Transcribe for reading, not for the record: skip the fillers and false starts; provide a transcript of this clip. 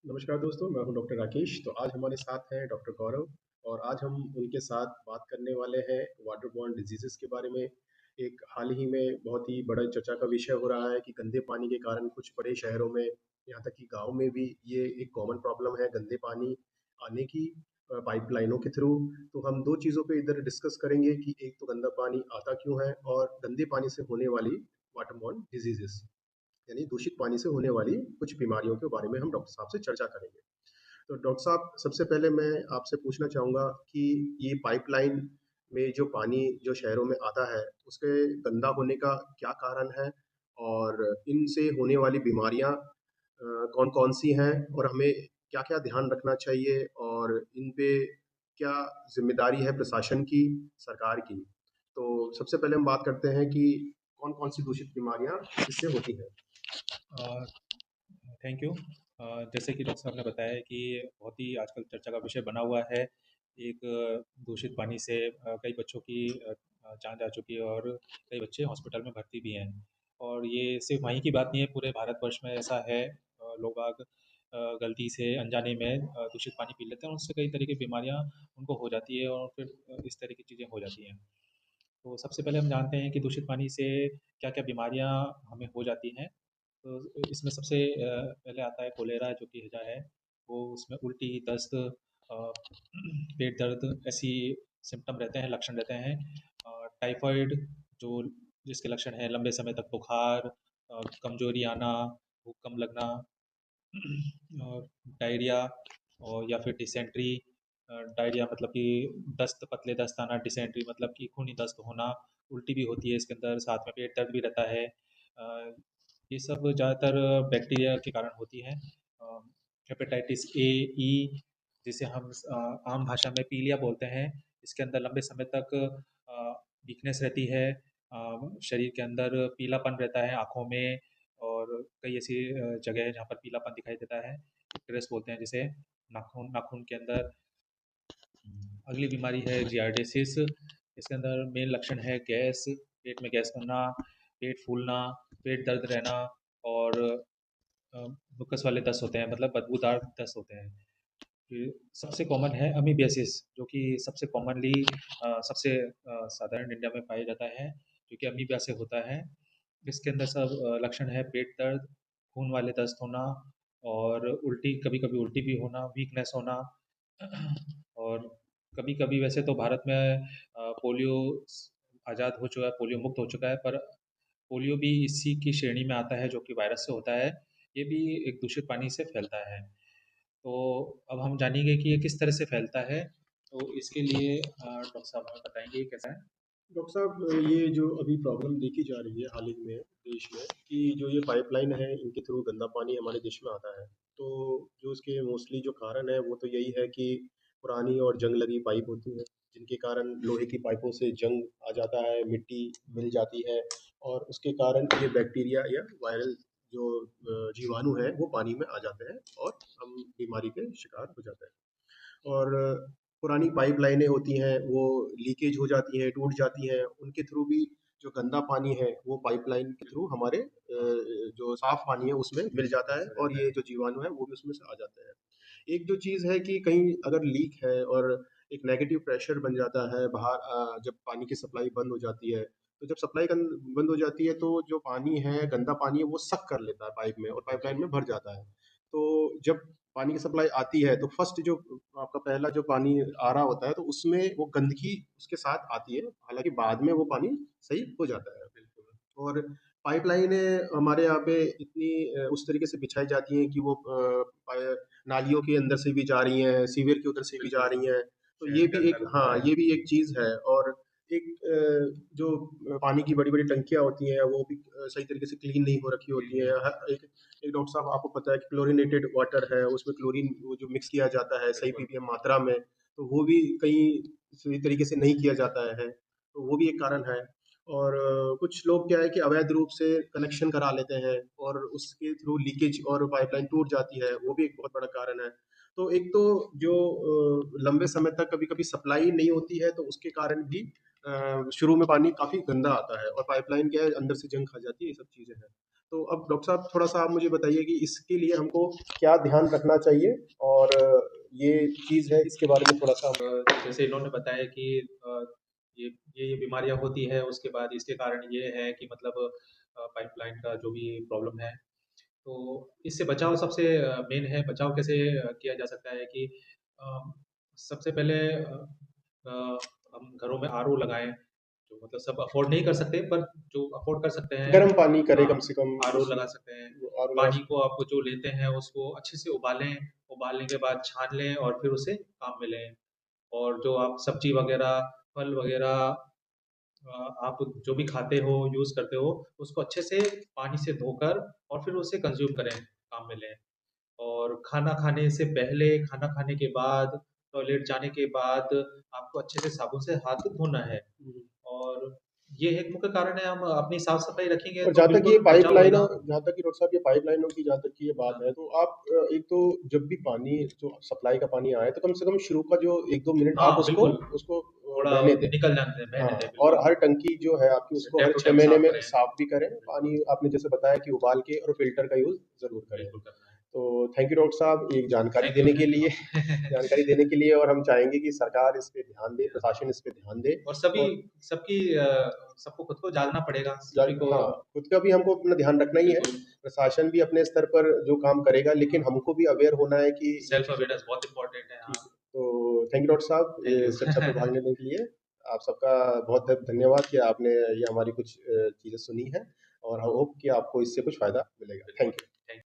नमस्कार दोस्तों, मैं हूं डॉक्टर राकेश। तो आज हमारे साथ हैं डॉक्टर गौरव और आज हम उनके साथ बात करने वाले हैं वाटर बॉर्न डिजीज़ेज़ के बारे में। एक हाल ही में बहुत ही बड़ा चर्चा का विषय हो रहा है कि गंदे पानी के कारण कुछ बड़े शहरों में, यहाँ तक कि गाँव में भी ये एक कॉमन प्रॉब्लम है गंदे पानी आने की पाइपलाइनों के थ्रू। तो हम 2 चीज़ों पे इधर डिस्कस करेंगे कि एक तो गंदा पानी आता क्यों है और गंदे पानी से होने वाली वाटर बॉर्न डिजीज़ेज़ यानी दूषित पानी से होने वाली कुछ बीमारियों के बारे में हम डॉक्टर साहब से चर्चा करेंगे। तो डॉक्टर साहब, सबसे पहले मैं आपसे पूछना चाहूँगा कि ये पाइपलाइन में जो पानी जो शहरों में आता है, उसके गंदा होने का क्या कारण है? और इनसे होने वाली बीमारियाँ कौन-कौन सी हैं और हमें क्या-क्या ध्यान रखना चाहिए और इन पे क्या ज़िम्मेदारी है प्रशासन की, सरकार की? तो सबसे पहले हम बात करते हैं कि कौन-कौन सी दूषित बीमारियाँ इससे होती हैं? Thank you. जैसे कि डॉक्टर साहब ने बताया है कि बहुत ही आजकल चर्चा का विषय बना हुआ है। एक दूषित पानी से कई बच्चों की जान जा चुकी है और कई बच्चे हॉस्पिटल में भर्ती भी हैं। और ये सिर्फ वहीं की बात नहीं है, पूरे भारतवर्ष में ऐसा है। लोग बाग गलती से अनजाने में दूषित पानी पी लेते हैं और उससे कई तरह की बीमारियां उनको हो जाती है और फिर इस तरह की चीज़ें हो जाती हैं। तो सबसे पहले हम जानते हैं कि दूषित पानी से क्या-क्या बीमारियां हमें हो जाती हैं। तो इसमें सबसे पहले आता है कोलेरा, जो कि हैजा है। वो उसमें उल्टी, दस्त, पेट दर्द ऐसी सिम्पटम रहते हैं, लक्षण रहते हैं। टाइफाइड, जो जिसके लक्षण हैं लंबे समय तक बुखार, कमजोरी आना, भूख कम लगना, और डायरिया, और या फिर डिसेंट्री। डायरिया मतलब कि दस्त, पतले दस्त आना, डिसेंट्री मतलब कि खूनी दस्त होना, उल्टी भी होती है इसके अंदर, साथ में पेट दर्द भी रहता है। ये सब ज़्यादातर बैक्टीरिया के कारण होती है। हेपेटाइटिस ए, ई, जिसे हम आम भाषा में पीलिया बोलते हैं, इसके अंदर लंबे समय तक वीकनेस रहती है। शरीर के अंदर पीलापन रहता है आँखों में, और कई ऐसी जगह है जहाँ पर पीलापन दिखाई देता है। इक्रेस बोलते हैं जिसे, नाखून नाखून के अंदर। अगली बीमारी है जियार्डिसिस। इसके अंदर मेन लक्षण है गैस, पेट में गैस करना, पेट फूलना, पेट दर्द रहना, और मुकस वाले दस्त होते हैं, मतलब बदबूदार दस्त होते हैं। फिर सबसे कॉमन है अमीबियासिस, जो कि सबसे कॉमनली सबसे साधारण इंडिया में पाया जाता है, जो कि अमीबिया से होता है। इसके अंदर सब लक्षण है पेट दर्द, खून वाले दस्त होना, और उल्टी, कभी कभी उल्टी भी होना, वीकनेस होना। और कभी कभी, वैसे तो भारत में पोलियो आज़ाद हो चुका है, पोलियो मुक्त हो चुका है, पर पोलियो भी इसी की श्रेणी में आता है, जो कि वायरस से होता है। ये भी एक दूषित पानी से फैलता है। तो अब हम जानेंगे कि ये किस तरह से फैलता है। तो इसके लिए डॉक्टर साहब हमें बताएंगे ये कैसा है। डॉक्टर साहब, ये जो अभी प्रॉब्लम देखी जा रही है हाल ही में देश में कि जो ये पाइपलाइन है इनके थ्रू गंदा पानी हमारे देश में आता है। तो जो इसके मोस्टली जो कारण है वो तो यही है कि पुरानी और जंग लगी पाइप होती है, जिनके कारण लोहे की पाइपों से जंग आ जाता है, मिट्टी मिल जाती है और उसके कारण ये बैक्टीरिया या वायरल जो जीवाणु है वो पानी में आ जाते हैं और हम बीमारी के शिकार हो जाते हैं। और पुरानी पाइपलाइनें होती हैं वो लीकेज हो जाती हैं, टूट जाती हैं, उनके थ्रू भी जो गंदा पानी है वो पाइपलाइन के थ्रू हमारे जो साफ पानी है उसमें मिल जाता है और ये जो जीवाणु है वो भी उसमें से आ जाते हैं। एक जो चीज़ है कि कहीं अगर लीक है और एक नेगेटिव प्रेशर बन जाता है बाहर, जब पानी की सप्लाई बंद हो जाती है, तो जब सप्लाई बंद हो जाती है तो जो पानी है, गंदा पानी है, वो सक कर लेता है पाइप में और पाइपलाइन में भर जाता है। तो जब पानी की सप्लाई आती है तो फर्स्ट जो आपका पहला जो पानी आ रहा होता है तो उसमें वो गंदगी उसके साथ आती है, हालांकि बाद में वो पानी सही हो जाता है। बिल्कुल। और पाइपलाइनें हमारे यहाँ पे इतनी उस तरीके से बिछाई जाती हैं कि वो नालियों के अंदर से भी जा रही हैं, सीवर के उधर से भी जा रही हैं। तो ये भी एक, हाँ, ये भी एक चीज़ है। और एक जो पानी की बड़ी बड़ी टंकियाँ होती हैं वो भी सही तरीके से क्लीन नहीं हो रखी होती हैं। एक एक डॉक्टर साहब, आपको पता है कि क्लोरीनेटेड वाटर है, उसमें क्लोरीन वो जो मिक्स किया जाता है सही पीपीएम मात्रा में, तो वो भी कहीं सही तरीके से नहीं किया जाता है, तो वो भी एक कारण है। और कुछ लोग क्या है कि अवैध रूप से कनेक्शन करा लेते हैं और उसके थ्रू लीकेज और पाइपलाइन टूट जाती है, वो भी एक बहुत बड़ा कारण है। तो एक तो जो लंबे समय तक कभी कभी सप्लाई नहीं होती है तो उसके कारण भी शुरू में पानी काफ़ी गंदा आता है और पाइपलाइन क्या है अंदर से जंग खा जाती है, ये सब चीज़ें हैं। तो अब डॉक्टर साहब थोड़ा-सा आप मुझे बताइए कि इसके लिए हमको क्या ध्यान रखना चाहिए और ये चीज़ है इसके बारे में थोड़ा-सा जैसे इन्होंने बताया कि ये ये बीमारियाँ होती है, उसके बाद इसके कारण ये है कि मतलब पाइपलाइन का जो भी प्रॉब्लम है, तो इससे बचाव सबसे मेन है। बचाव कैसे किया जा सकता है कि अ, सबसे पहले अ, हम घरों में आरओ लगाएँ, जो मतलब सब अफ़ोर्ड नहीं कर सकते, पर जो अफ़ोर्ड कर सकते हैं, गर्म पानी करें हाँ, कम से कम आरओ उसमें लगा सकते हैं। आर ओ लगा पानी सकते को आप जो लेते हैं, उसको अच्छे से उबालें, उबालने के बाद छान लें और फिर उसे काम में लें। और जो आप सब्ज़ी वग़ैरह, फल वग़ैरह आप जो भी खाते हो, यूज़ करते हो, उसको अच्छे से पानी से धोकर और फिर उसे कंज़्यूम करें, काम में लें। और खाना खाने से पहले, खाना खाने के बाद, टॉयलेट जाने के बाद आपको अच्छे से साबुन से हाथ धोना है। हैं। और ये एक मुख्य कारण है, हम अपनी साफ-सफाई रखेंगे और तो जहाँ तक ये बिल्कुल बचाव पाइपलाइनों होएगा। जहाँ तक कि डॉक्टर साहब ये पाइपलाइनों की जहाँ तक की ये बात हाँ, है, तो आप एक तो जब भी पानी जो सप्लाई का पानी आए, तो कम से कम शुरू का जो 1-2 मिनट आप हाँ, उसको बिल्कुल, उसको थोड़ा बहने दें। निकल जाने दें, हाँ, बहने दें, और बिल्कुल। हर टंकी जो है आपकी उसे उसको टाइम हर टू 6 टाइम महीने साफ में करें। साफ भी करें। बिल्कुल, पानी आपने जैसे बताया कि उबाल के और फ़िल्टर का यूज़ ज़रूर करें। बिल्कुल करना है। तो थैंक यू डॉक्टर साहब ये जानकारी थैंक यू, देने के थैंक यू। लिए जानकारी देने के लिए और हम चाहेंगे कि सरकार इस पे ध्यान दे, प्रशासन इस पे ध्यान दे और सभी और सबकी सबको खुद को जागना पड़ेगा, जा सभी को। हाँ, खुद का भी हमको अपना ध्यान रखना ही है। बिल्कुल, प्रशासन भी अपने स्तर पर जो काम करेगा, लेकिन हाँ, हमको भी अवेयर होना है कि इन सेल्फ चीज़ों का अवेयरनेस बहुत इम्पोर्टेंट है, ठीक हाँ। है। तो थैंक यू डॉक्टर साहब थैंक ये यू। इस चर्चा पे भाग लेने के लिए। आप सबका बहुत-बहुत धन्यवाद कि आपने ये हमारी कुछ चीज़ें सुनी हैं और आई होप कि आपको इससे कुछ फ़ायदा मिलेगा। थैंक बिल्कुल, यू। थैंक